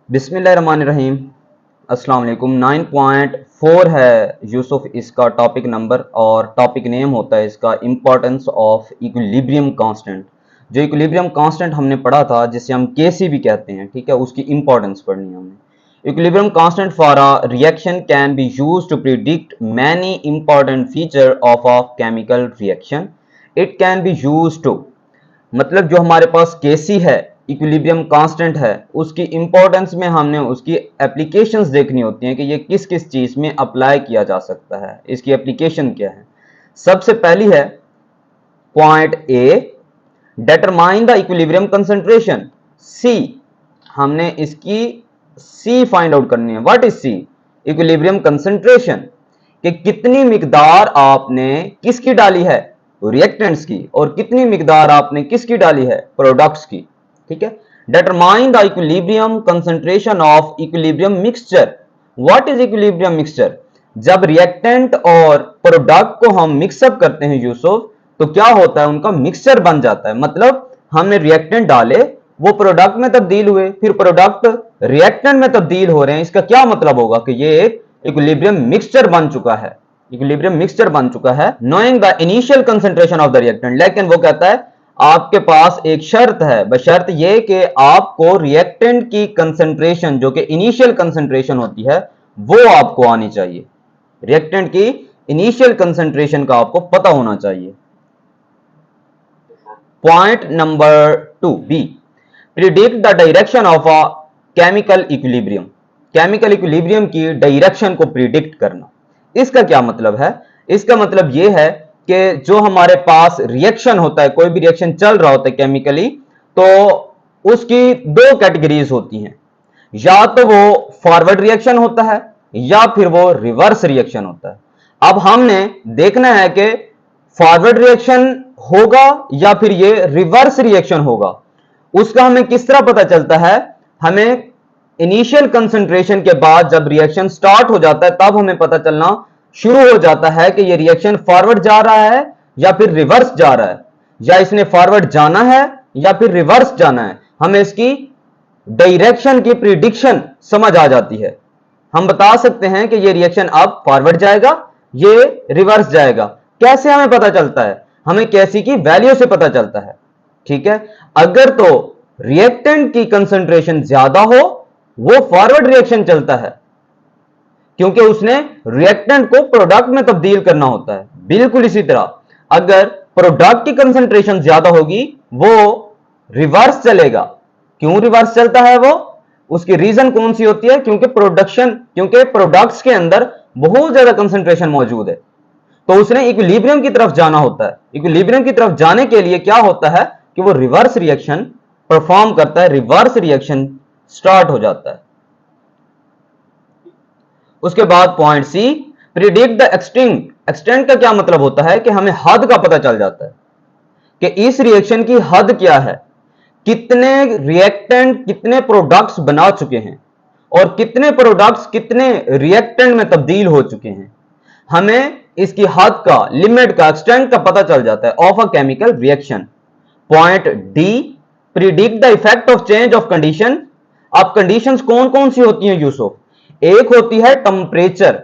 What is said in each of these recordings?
बिस्मिल्लाहिर्रहमानिर्रहीम। अस्सलाम वालेकुम। 9.4 है यूसुफ इसका टॉपिक नंबर, और टॉपिक नेम होता है इसका इम्पोर्टेंस ऑफ इक्विलिब्रियम कांस्टेंट। जो इक्विलिब्रियम कांस्टेंट हमने पढ़ा था, जिसे हम केसी भी कहते हैं, ठीक है, उसकी इंपॉर्टेंस पढ़नी है हमें। Equilibrium constant for a reaction can be used to predict many important feature of a chemical reaction. It can be used to, मतलब जो हमारे पास केसी है, इक्विलिब्रियम कांस्टेंट है, उसकी इंपॉर्टेंस में हमने उसकी एप्लीकेशंस देखनी होती हैं कि ये किस किस चीज में अप्लाई किया जा सकता है, इसकी एप्लीकेशन क्या है। सबसे पहली है point A, determine the equilibrium concentration. C, हमने इसकी सी फाइंड आउट करनी है। What is C? Equilibrium concentration, कि कितनी मिकदार आपने किसकी डाली है, रिएक्टेंट्स की, और कितनी मिकदार आपने किसकी डाली है, प्रोडक्ट्स की। ठीक है। Determine the equilibrium concentration of equilibrium mixture. What is equilibrium mixture? जब रिएक्टेंट और प्रोडक्ट को हम मिक्सअप करते हैं यूसुफ, तो क्या होता है, उनका मिक्सचर बन जाता है। मतलब हमने रिएक्टेंट डाले, वो प्रोडक्ट में तब्दील हुए, फिर प्रोडक्ट रिएक्टेंट में तब्दील हो रहे हैं। इसका क्या मतलब होगा कि ये एक इक्विलिब्रियम मिक्सचर बन चुका है, इक्विलिब्रियम मिक्सचर बन चुका है। Knowing the initial concentration of the reactant, लेकिन वो कहता है आपके पास एक शर्त है, बशर्त ये कि आपको रिएक्टेंट की कंसंट्रेशन, जो कि इनिशियल कंसंट्रेशन होती है, वो आपको आनी चाहिए। रिएक्टेंट की इनिशियल कंसंट्रेशन का आपको पता होना चाहिए। Point number 2 B, predict the direction of a chemical equilibrium. Chemical equilibrium की डायरेक्शन को प्रिडिक्ट करना। इसका क्या मतलब है? इसका मतलब यह है कि जो हमारे पास रिएक्शन होता है, कोई भी रिएक्शन चल रहा होता है केमिकली, तो उसकी दो कैटेगरीज होती हैं। या तो वो फॉरवर्ड रिएक्शन होता है, या फिर वो रिवर्स रिएक्शन होता है। अब हमने देखना है कि फॉरवर्ड रिएक्शन होगा या फिर ये रिवर्स रिएक्शन होगा। उसका हमें किस तरह पता चलता है? हमें इनिशियल कंसंट्रेशन के बाद जब रिएक्शन स्टार्ट हो जाता है, तब हमें पता चलना शुरू हो जाता है कि ये रिएक्शन फॉरवर्ड जा रहा है या फिर रिवर्स जा रहा है, या इसने फॉरवर्ड जाना है या फिर रिवर्स जाना है। हमें इसकी डायरेक्शन की प्रिडिक्शन समझ आ जाती है। हम बता सकते हैं कि ये रिएक्शन अब फॉरवर्ड जाएगा, ये रिवर्स जाएगा। कैसे हमें पता चलता है? हमें कैसी की वैल्यू से पता चलता है। ठीक है। अगर तो रिएक्टेंट की कंसंट्रेशन ज्यादा हो, वो फॉरवर्ड रिएक्शन चलता है, क्योंकि उसने रिएक्टेंट को प्रोडक्ट में तब्दील करना होता है। बिल्कुल इसी तरह अगर प्रोडक्ट की कंसंट्रेशन ज्यादा होगी, वो रिवर्स चलेगा। क्यों रिवर्स चलता है वो? उसकी रीजन कौन सी होती है? क्योंकि प्रोडक्ट्स के अंदर बहुत ज्यादा कंसंट्रेशन मौजूद है, तो उसने इक्विलिब्रियम की तरफ जाना होता है। इक्विलिब्रियम की तरफ जाने के लिए क्या होता है कि वो रिवर्स रिएक्शन परफॉर्म करता है, रिवर्स रिएक्शन स्टार्ट हो जाता है। उसके बाद point C, predict the extent. Extent का क्या मतलब होता है? कि हमें हद का पता चल जाता है कि इस रिएक्शन की हद क्या है, कितने रिएक्टेंट कितने प्रोडक्ट्स बना चुके हैं, और कितने प्रोडक्ट्स कितने रिएक्टेंट में तब्दील हो चुके हैं। हमें इसकी हद का, लिमिट का, एक्सटेंट का पता चल जाता है of a chemical reaction. Point D, predict the effect of change of condition. अब कंडीशंस कौन कौन सी होती हैं यूसुफ? एक होती है टेम्परेचर,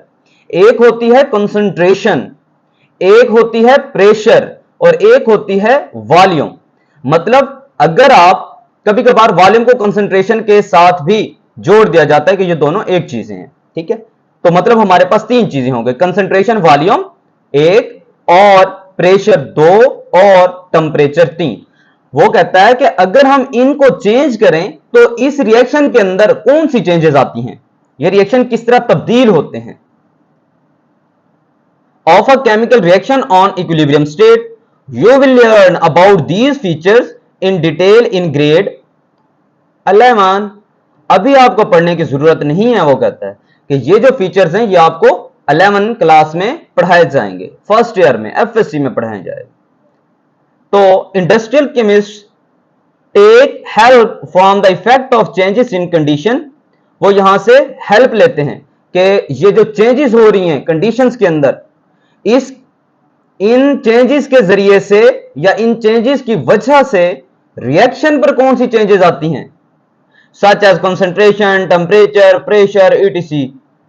एक होती है कंसंट्रेशन, एक होती है प्रेशर, और एक होती है वॉल्यूम। मतलब अगर आप, कभी कभार वॉल्यूम को कंसंट्रेशन के साथ भी जोड़ दिया जाता है कि ये दोनों एक चीजें हैं। ठीक है। तो मतलब हमारे पास तीन चीजें होंगे, कंसंट्रेशन वॉल्यूम एक, और प्रेशर दो, और टेम्परेचर तीन। वो कहता है कि अगर हम इनको चेंज करें तो इस रिएक्शन के अंदर कौन सी चेंजेस आती हैं, ये रिएक्शन किस तरह तब्दील होते हैं। Of a chemical reaction on equilibrium state, you will learn about these features in detail in grade 11। अभी आपको पढ़ने की जरूरत नहीं है। वो कहता है कि ये जो फीचर्स हैं ये आपको 11 क्लास में पढ़ाए जाएंगे, फर्स्ट ईयर में एफएससी में पढ़ाए जाएंगे। तो industrial chemist take help from the effect of changes in condition. वो यहां से हेल्प लेते हैं कि ये जो चेंजेस हो रही हैं कंडीशंस के अंदर, इस इन चेंजेस के जरिए से या इन चेंजेस की वजह से रिएक्शन पर कौन सी चेंजेस आती हैं, such as concentration, temperature, pressure, etc.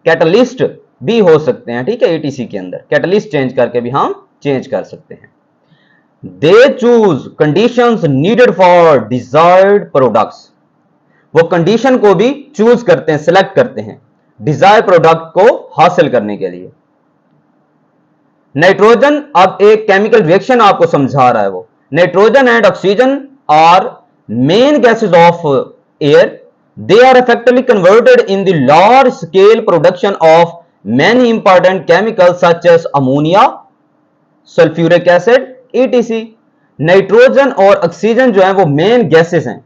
Catalyst भी हो सकते हैं, ठीक है, ईटीसी के अंदर कैटलिस्ट चेंज करके भी हम चेंज कर सकते हैं। They choose conditions needed for desired products, वो कंडीशन को भी चूज करते हैं, सिलेक्ट करते हैं डिजायर प्रोडक्ट को हासिल करने के लिए। नाइट्रोजन, अब एक केमिकल रिएक्शन आपको समझा रहा है वो। Nitrogen and oxygen are main gases of air, they are effectively converted in the large scale production of many important chemicals such as ammonia, sulphuric acid, etc। Nitrogen और oxygen जो है वो main gases हैं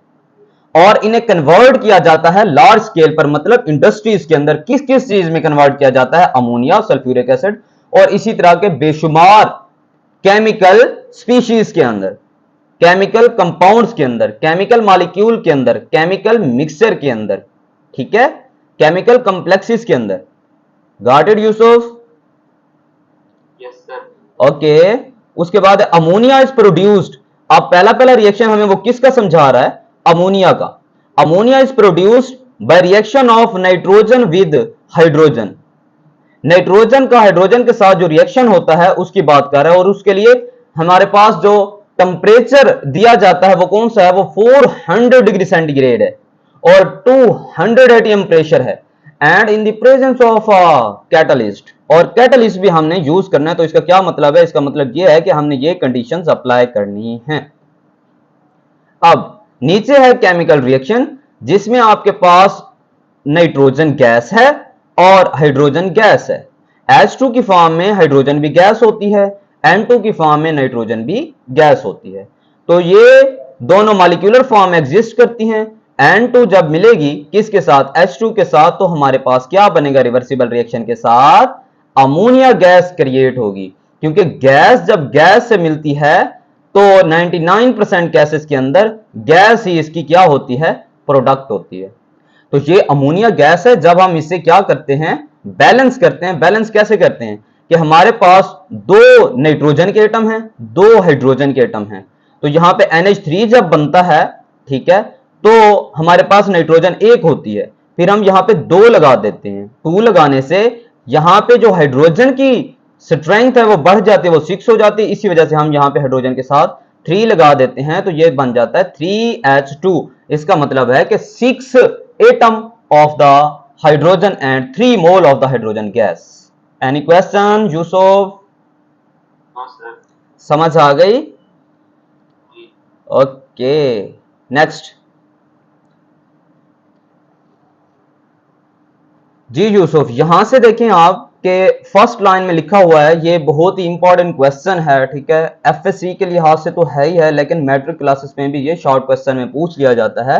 और इन्हें convert किया जाता है लार्ज स्केल पर, मतलब इंडस्ट्रीज के अंदर किस किस चीज में कन्वर्ट किया जाता है, अमोनिया, सल्फ्यूरिक एसिड और इसी तरह के बेशुमार केमिकल स्पीशीज के अंदर, केमिकल कंपाउंड्स के अंदर, केमिकल मॉलिक्यूल के अंदर, केमिकल मिक्सचर के अंदर, ठीक है, केमिकल कॉम्प्लेक्सेस के अंदर। Got it Yusuf? Yes sir. Okay. उसके बाद अमोनिया इज प्रोड्यूस्ड, अब पहला पहला रिएक्शन हमें वो किसका समझा रहा है, अमोनिया का। Ammonia is produced by reaction of nitrogen with hydrogen, nitrogen का हाइड्रोजन के साथ जो रिएक्शन होता है उसकी बात कर रहा है और उसके लिए हमारे पास जो टेम्परेचर दिया जाता है वो कौन सा है, वो 400 डिग्री सेंटीग्रेड है और 200 एटीएम प्रेशर है and in the presence of catalyst, और कैटलिस्ट भी हमने यूज करना है। तो इसका क्या मतलब है, इसका मतलब यह है कि हमने ये कंडीशंस अप्लाई करनी है। अब नीचे है केमिकल रिएक्शन जिसमें आपके पास नाइट्रोजन गैस है और हाइड्रोजन गैस है। H2 की फॉर्म में हाइड्रोजन भी गैस होती है, N2 की फॉर्म में नाइट्रोजन भी गैस होती है। तो ये दोनों मॉलिक्यूलर फॉर्म एग्जिस्ट करती हैं। N2 जब मिलेगी किसके साथ, H2 के साथ, तो हमारे पास क्या बनेगा, रिवर्सिबल रिएक्शन के साथ अमोनिया गैस क्रिएट होगी, क्योंकि गैस जब गैस से मिलती है तो 99% केसेस के अंदर गैस ही इसकी क्या होती है, प्रोडक्ट होती है। तो ये अमोनिया गैस है। जब हम इससे क्या करते हैं, बैलेंस करते हैं। बैलेंस कैसे करते हैं कि हमारे पास 2 नाइट्रोजन के एटम हैं, 2 हाइड्रोजन के एटम हैं, तो यहां पे NH3 जब बनता है, ठीक है, तो हमारे पास नाइट्रोजन 1 होती है, फिर हम यहां पे 2 लगा देते हैं। 2 लगाने से यहां पे जो हाइड्रोजन की स्ट्रेंथ है वो बढ़ जाती है, वो 6 हो जाती है। इसी वजह से हम यहां पे हाइड्रोजन के साथ 3 लगा देते हैं, तो ये बन जाता है 3H2। इसका मतलब है कि 6 atom of the hydrogen and 3 mole of the hydrogen gas. Any question Yusuf? हाँ सर। समझ आ गई? जी। Okay, next. जी यूसुफ, यहां से देखें आप के फर्स्ट लाइन में लिखा हुआ है, ये बहुत ही इंपॉर्टेंट क्वेश्चन है, ठीक है, एफएससी के लिहाज से तो है ही है, लेकिन मैट्रिक क्लासेस में भी ये शॉर्ट क्वेश्चन में पूछ लिया जाता है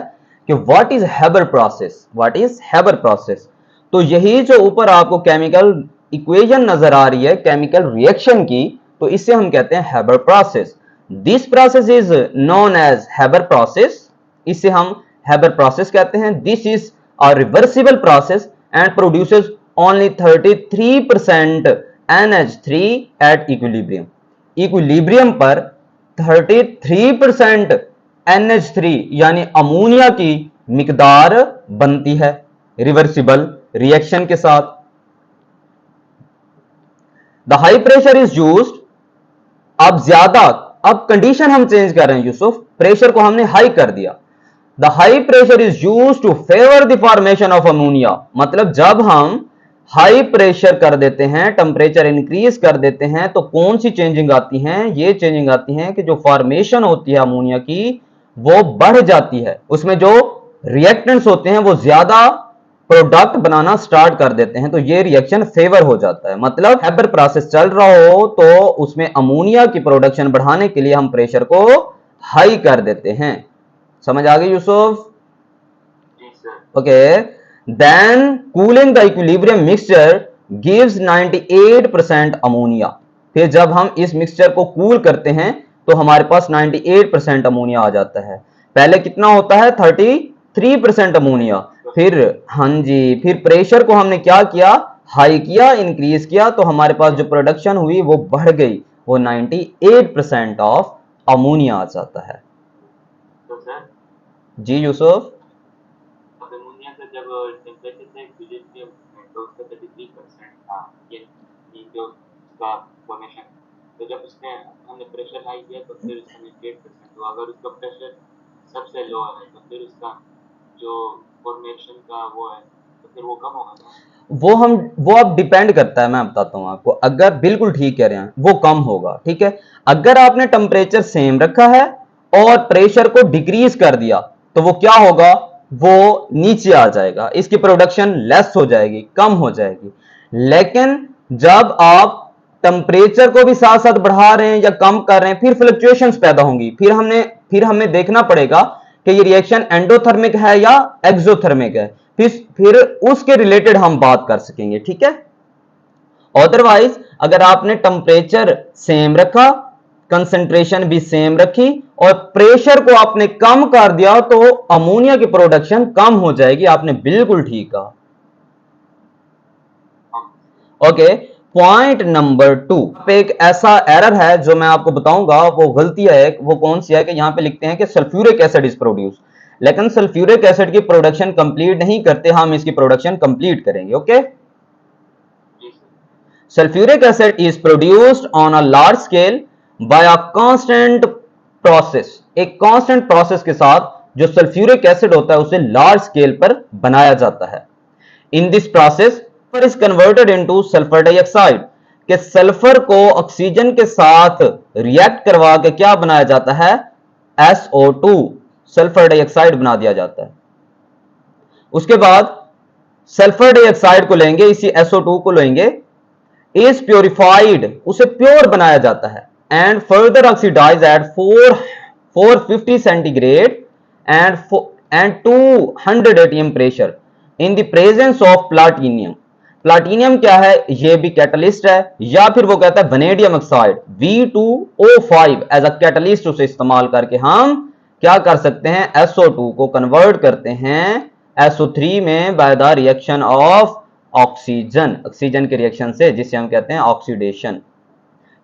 कि what is Haber process, what is Haber process. तो यही जो ऊपर आपको केमिकल इक्वेशन नजर आ रही है केमिकल रिएक्शन की, तो इसे हम कहते हैं Haber process. This process is known as Haber process, इसे हम हैबर प्रोसेस कहते हैं। This is a reversible process and produces only 33% NH3 at equilibrium। Equilibrium पर 33% NH3 यानी अमोनिया की मिकदार बनती है रिवर्सिबल रिएक्शन के साथ। The high pressure is used, अब ज्यादा, अब कंडीशन हम चेंज कर रहे हैं यूसुफ, प्रेशर को हमने हाई कर दिया। The high pressure is used to favor the formation of ammonia, मतलब जब हम हाई प्रेशर कर देते हैं, टेम्परेचर इंक्रीज कर देते हैं, तो कौन सी चेंजिंग आती हैं, ये चेंजिंग आती हैं कि जो फॉर्मेशन होती है अमोनिया की वो बढ़ जाती है, उसमें जो रिएक्टेंट्स होते हैं वो ज्यादा प्रोडक्ट बनाना स्टार्ट कर देते हैं, तो ये रिएक्शन फेवर हो जाता है। मतलब हैबर प्रोसेस चल रहा हो तो उसमें अमोनिया की प्रोडक्शन बढ़ाने के लिए हम प्रेशर को हाई कर देते हैं। समझ आ गई यूसुफ? जी sir. Okay, then cooling the equilibrium mixture gives 98% ammonia. फिर जब हम इस मिक्सचर को कूल करते हैं तो हमारे पास 98% अमोनिया आ जाता है। पहले कितना होता है, 33% अमोनिया। फिर हाँ जी, फिर प्रेशर को हमने क्या किया, हाई किया, इंक्रीज किया, तो हमारे पास जो प्रोडक्शन हुई वो बढ़ गई, वो 98% ऑफ अमोनिया आ जाता है। तो सर जी यूसुफ? टेम्परेचर था इक्विलिब्रियम में तो उसका 33% था ये जो उसका फॉर्मेशन, तो जब उसने हमने प्रेशर हाई किया तो फिर उसका 98% हुआ। अगर उसका प्रेशर सबसे लो है तो फिर उसका जो फॉर्मेशन का वो है तो फिर वो कम होगा ना। वो अब डिपेंड करता है, मैं बताता हूं आपको। अगर बिल्कुल ठीक कह रहे हैं, वो कम होगा, ठीक है। अगर आपने टेम्परेचर सेम रखा है और प्रेशर को डिक्रीज कर दिया तो वो क्या होगा, वो नीचे आ जाएगा, इसकी प्रोडक्शन लेस हो जाएगी, कम हो जाएगी। लेकिन जब आप टेम्परेचर को भी साथ साथ बढ़ा रहे हैं या कम कर रहे हैं, फिर फ्लक्चुएशंस पैदा होंगी। फिर हमें देखना पड़ेगा कि ये रिएक्शन एंडोथर्मिक है या एक्सोथर्मिक है, फिर उसके रिलेटेड हम बात कर सकेंगे, ठीक है। अदरवाइज अगर आपने टेम्परेचर सेम रखा, कंसंट्रेशन भी सेम रखी और प्रेशर को आपने कम कर दिया तो अमोनिया की प्रोडक्शन कम हो जाएगी। आपने बिल्कुल ठीक कहा। ओके, पॉइंट नंबर 2 पे एक ऐसा एरर है जो मैं आपको बताऊंगा, वो गलती है। वो कौन सी है कि यहां पे लिखते हैं कि सल्फ्यूरिक एसिड इज प्रोड्यूस, लेकिन सल्फ्यूरिक एसिड की प्रोडक्शन कंप्लीट नहीं करते, हम इसकी प्रोडक्शन कंप्लीट करेंगे। Okay, sulfuric acid is produced on a large scale by a constant process। एक constant process के साथ जो सल्फ्यूरिक एसिड होता है उसे लार्ज स्केल पर बनाया जाता है। In this process sulphur is converted into sulphur dioxide, कि सल्फर को ऑक्सीजन के साथ रिएक्ट करवा के क्या बनाया जाता है, SO2, सल्फर डाइऑक्साइड बना दिया जाता है। उसके बाद सल्फर डाइऑक्साइड को लेंगे, इसी SO2 को लेंगे, इज प्योरिफाइड, उसे प्योर बनाया जाता है, and further oxidise at 450 centigrade and 200 ATM pressure in the presence of platinum. Platinum क्या है, ये भी कैटलिस्ट है, या फिर वो कहता है vanadium oxide V2O5 as a catalyst, उसे इस्तेमाल करके हम क्या कर सकते हैं, SO2 को कन्वर्ट करते हैं SO3 में by the reaction of oxygen, oxygen के रिएक्शन से, जिसे हम कहते हैं ऑक्सीडेशन।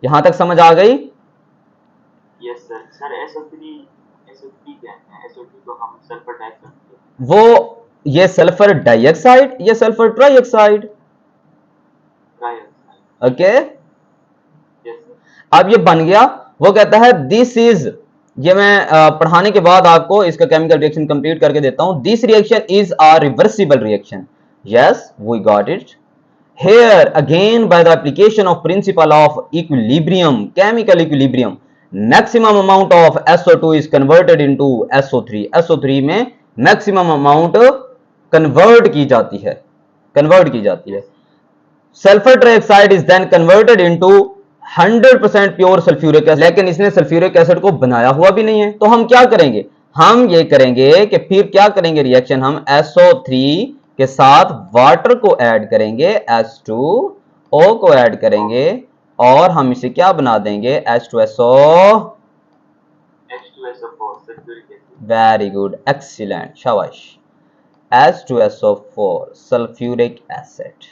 यहां तक समझ आ गई? Yes sir. सर SO3 क्या है? SO3 तो हम सल्फर डाइऑक्साइड, वो ये सल्फर डाइऑक्साइड, ये sulphur trioxide. Okay, yes sir. अब ये बन गया। वो कहता है दिस इज, ये मैं पढ़ाने के बाद आपको इसका केमिकल रिएक्शन कंप्लीट करके देता हूं। This reaction is a reversible reaction. Yes, we got it. Here again by the application of principle of equilibrium, chemical equilibrium, maximum amount of SO2 is converted into SO3। SO3 में maximum amount convert की जाती है, sulphur trioxide is then converted into 100% pure sulphuric acid. लेकिन इसने sulphuric acid को बनाया हुआ भी नहीं है, तो हम क्या करेंगे, हम ये करेंगे कि फिर क्या करेंगे रिएक्शन, हम SO3 के साथ वाटर को ऐड करेंगे, H2O को ऐड करेंगे और हम इसे क्या बना देंगे, H2SO4। Sulphuric acid. Very good, excellent, शाबाश, H2SO4 सल्फ्यूरिक एसिड।